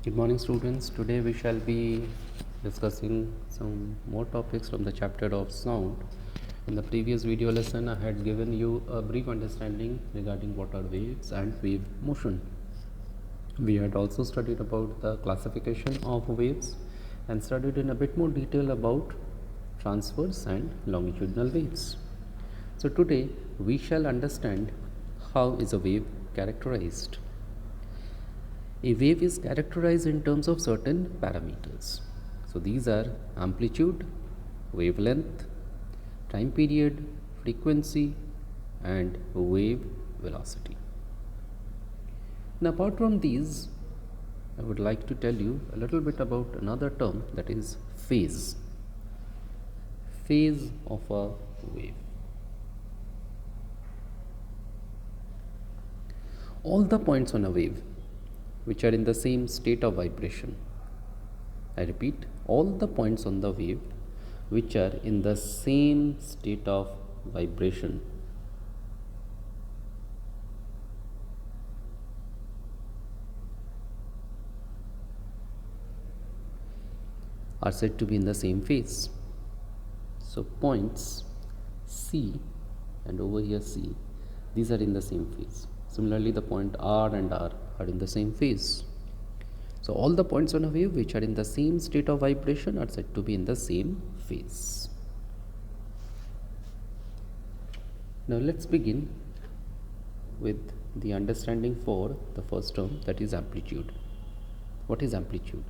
Good morning, students. Today we shall be discussing some more topics from the chapter of sound. In the previous video lesson, I had given you a brief understanding regarding what are waves and wave motion. We had also studied about the classification of waves and studied in a bit more detail about transverse and longitudinal waves. So today we shall understand how is a wave characterized. A wave is characterized in terms of certain parameters. So these are amplitude, wavelength, time period, frequency, and wave velocity. Now, apart from these, I would like to tell you a little bit about another term, that is phase. Phase of a wave. All the points on a wave which are in the same state of vibration. I repeat, all the points on the wave which are in the same state of vibration are said to be in the same phase. So points C and over here C, these are in the same phase. Similarly, the point R and R are in the same phase. So all the points on a wave which are in the same state of vibration are said to be in the same phase. Now let's begin with the understanding for the first term, that is amplitude. What is amplitude?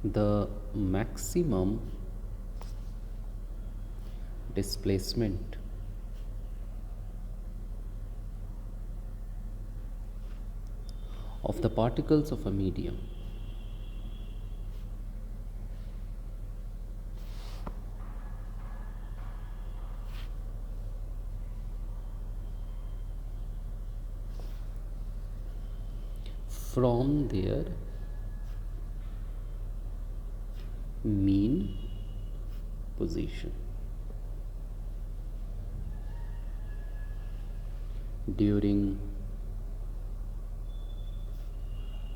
The maximum displacement of the particles of a medium from their mean position during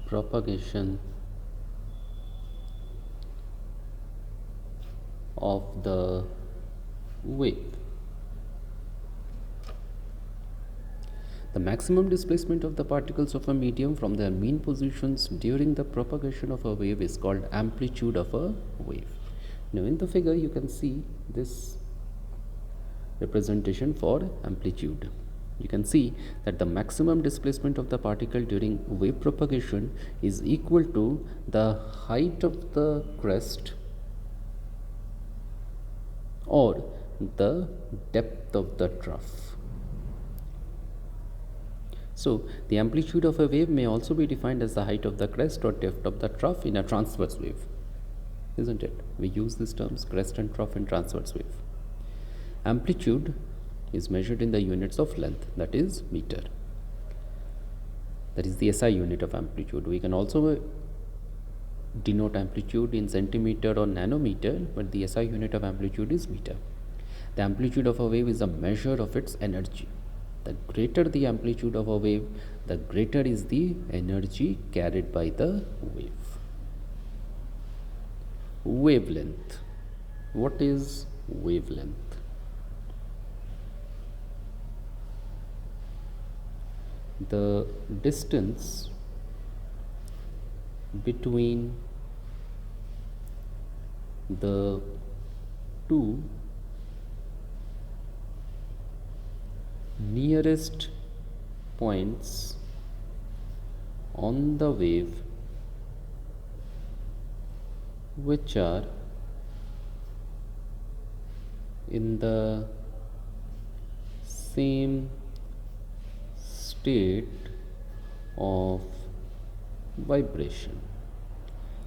propagation of the wave. The maximum displacement of the particles of a medium from their mean positions during the propagation of a wave is called amplitude of a wave. Now in the figure you can see this representation for amplitude. You can see that the maximum displacement of the particle during wave propagation is equal to the height of the crest or the depth of the trough. So the amplitude of a wave may also be defined as the height of the crest or depth of the trough in a transverse wave, isn't it? We use these terms crest and trough in transverse wave. Amplitude is measured in the units of length, that is meter. That is the SI unit of amplitude. We can also denote amplitude in centimeter or nanometer, but the SI unit of amplitude is meter. The amplitude of a wave is a measure of its energy. The greater the amplitude of a wave, the greater is the energy carried by the wave. Wavelength. What is wavelength? The distance between the two nearest points on the wave which are in the same state of vibration.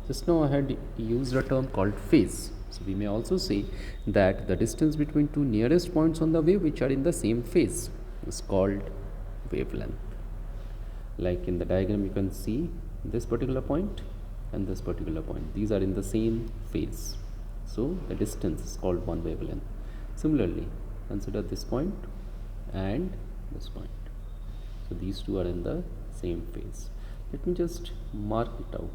Just now I had used a term called phase. So we may also say that the distance between two nearest points on the wave which are in the same phase is called wavelength. Like in the diagram you can see this particular point and this particular point. These are in the same phase. So the distance is called one wavelength. Similarly, consider this point and this point. So these two are in the same phase. Let me just mark it out.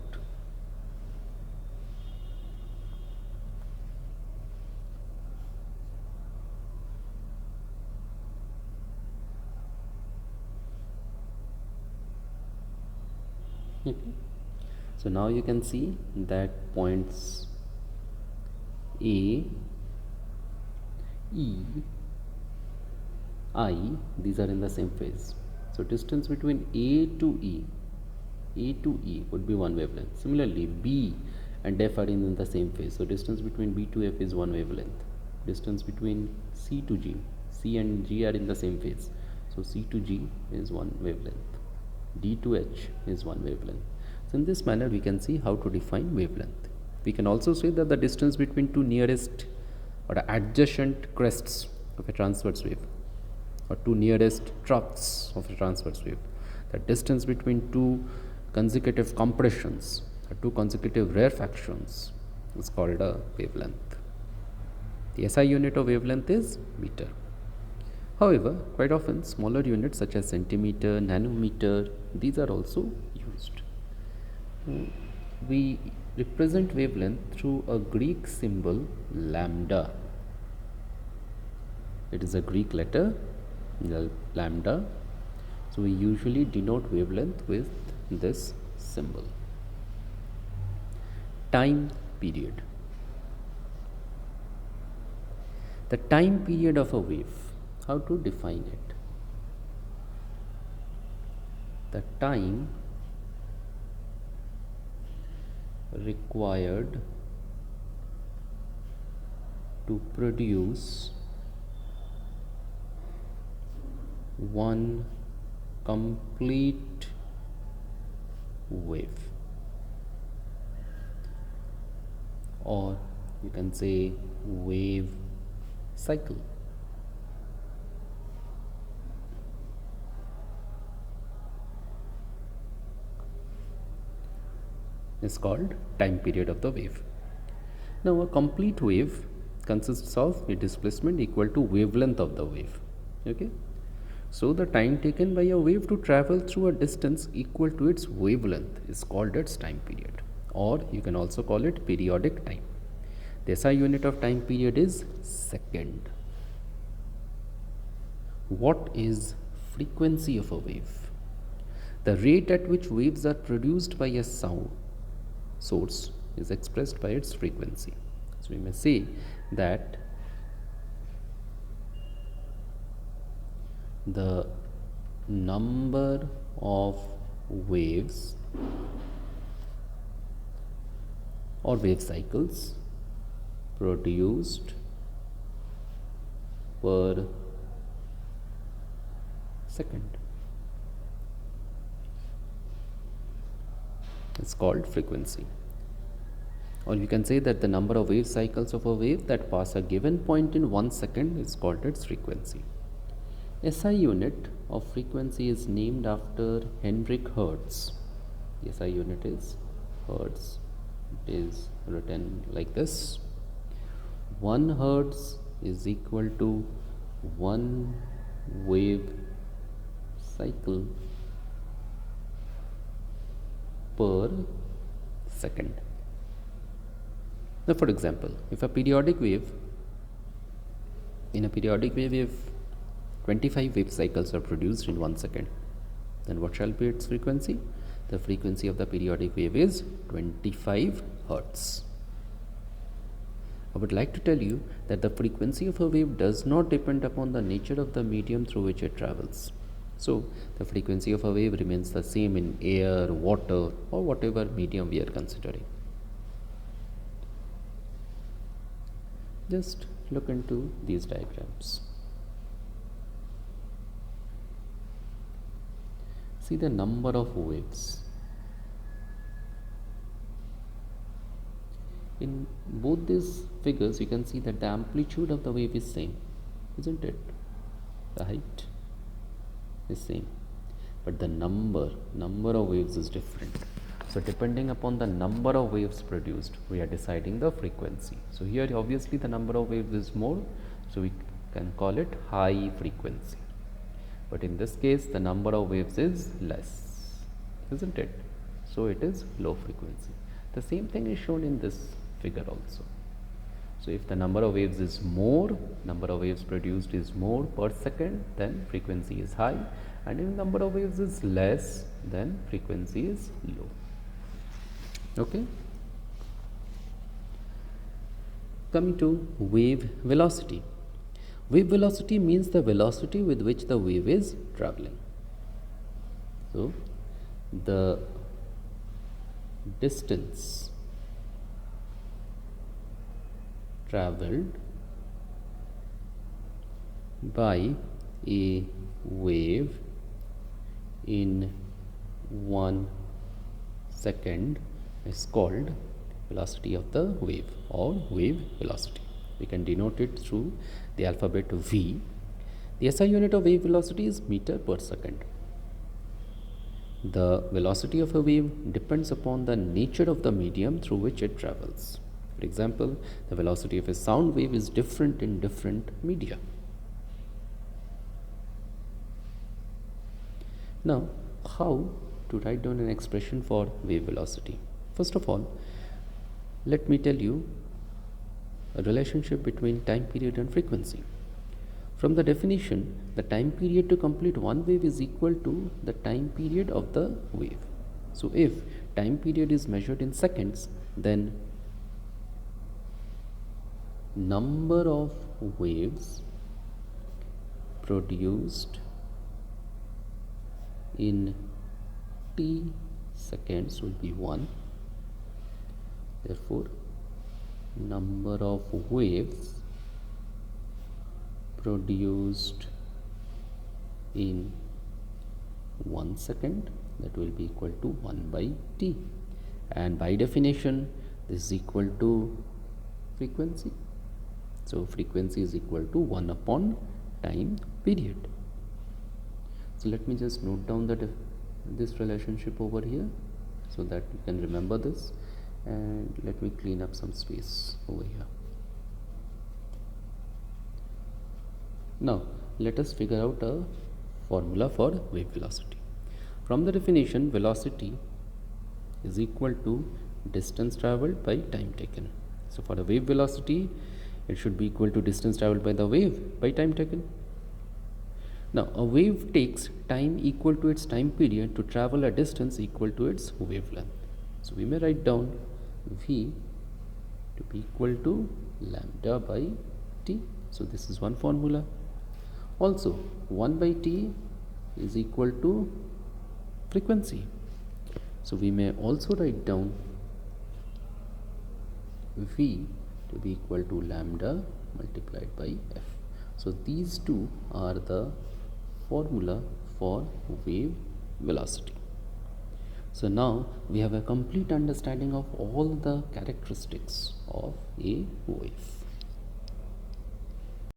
Okay. So now you can see that points A, E, I, these are in the same phase. So distance between A to E would be one wavelength. Similarly, B and F are in the same phase. So distance between B to F is one wavelength. Distance between C to G, C and G are in the same phase. So C to G is one wavelength. D to H is one wavelength. So in this manner we can see how to define wavelength. We can also say that the distance between two nearest or adjacent crests of a transverse wave, or two nearest troughs of a transverse wave, the distance between two consecutive compressions or two consecutive rarefactions is called a wavelength. The SI unit of wavelength is meter. However, quite often smaller units such as centimeter, nanometer, these are also used. We represent wavelength through a Greek symbol lambda. It is a Greek letter lambda. So we usually denote wavelength with this symbol. Time period. The time period of a wave. How to define it? The time required to produce one complete wave, or you can say wave cycle. Is called time period of the wave. Now a complete wave consists of a displacement equal to wavelength of the wave. Okay, so the time taken by a wave to travel through a distance equal to its wavelength is called its time period, or you can also call it periodic time. The SI unit of time period is second. What is frequency of a wave? The rate at which waves are produced by a sound source is expressed by its frequency. So we may say that the number of waves or wave cycles produced per second is called frequency. Or you can say that the number of wave cycles of a wave that pass a given point in 1 second is called its frequency. SI unit of frequency is named after Henrik Hertz. The SI unit is Hertz. It is written like this: 1 Hertz is equal to 1 wave cycle per second. Now, for example, if a periodic wave, in a periodic wave, if 25 wave cycles are produced in 1 second, then what shall be its frequency? The frequency of the periodic wave is 25 Hertz. I would like to tell you that the frequency of a wave does not depend upon the nature of the medium through which it travels. So, the frequency of a wave remains the same in air, water, or whatever medium we are considering. Just look into these diagrams. See the number of waves. In both these figures, you can see that the amplitude of the wave is same, isn't it? The height is same, but the number of waves is different. So depending upon the number of waves produced, we are deciding the frequency. So here obviously the number of waves is more, so we can call it high frequency. but in this case the number of waves is less, isn't it? So it is low frequency. The same thing is shown in this figure also. So if the number of waves is more, number of waves produced is more per second, then frequency is high, and if number of waves is less, then frequency is low. Okay. Coming to wave velocity. Wave velocity means the velocity with which the wave is traveling. So the distance traveled by a wave in 1 second is called velocity of the wave, or wave velocity. We can denote it through the alphabet V. The SI unit of wave velocity is meter per second. The velocity of a wave depends upon the nature of the medium through which it travels. For example, the velocity of a sound wave is different in different media. Now, how to write down an expression for wave velocity? First of all, let me tell you a relationship between time period and frequency. From the definition, the time period to complete one wave is equal to the time period of the wave. So if time period is measured in seconds, then number of waves produced in t seconds will be 1. Therefore, number of waves produced in 1 second, that will be equal to 1 by t, and by definition this is equal to frequency. So frequency is equal to 1 upon time period. So let me just note down that this relationship over here so that you can remember this, and let me clean up some space over here. Now let us figure out a formula for wave velocity. From the definition, velocity is equal to distance traveled by time taken. So for the wave velocity, it should be equal to distance traveled by the wave by time taken. Now a wave takes time equal to its time period to travel a distance equal to its wavelength. So we may write down V to be equal to lambda by t. So this is one formula. Also 1 by t is equal to frequency. So we may also write down V to be equal to lambda multiplied by f. So these two are the formula for wave velocity. So now we have a complete understanding of all the characteristics of a wave.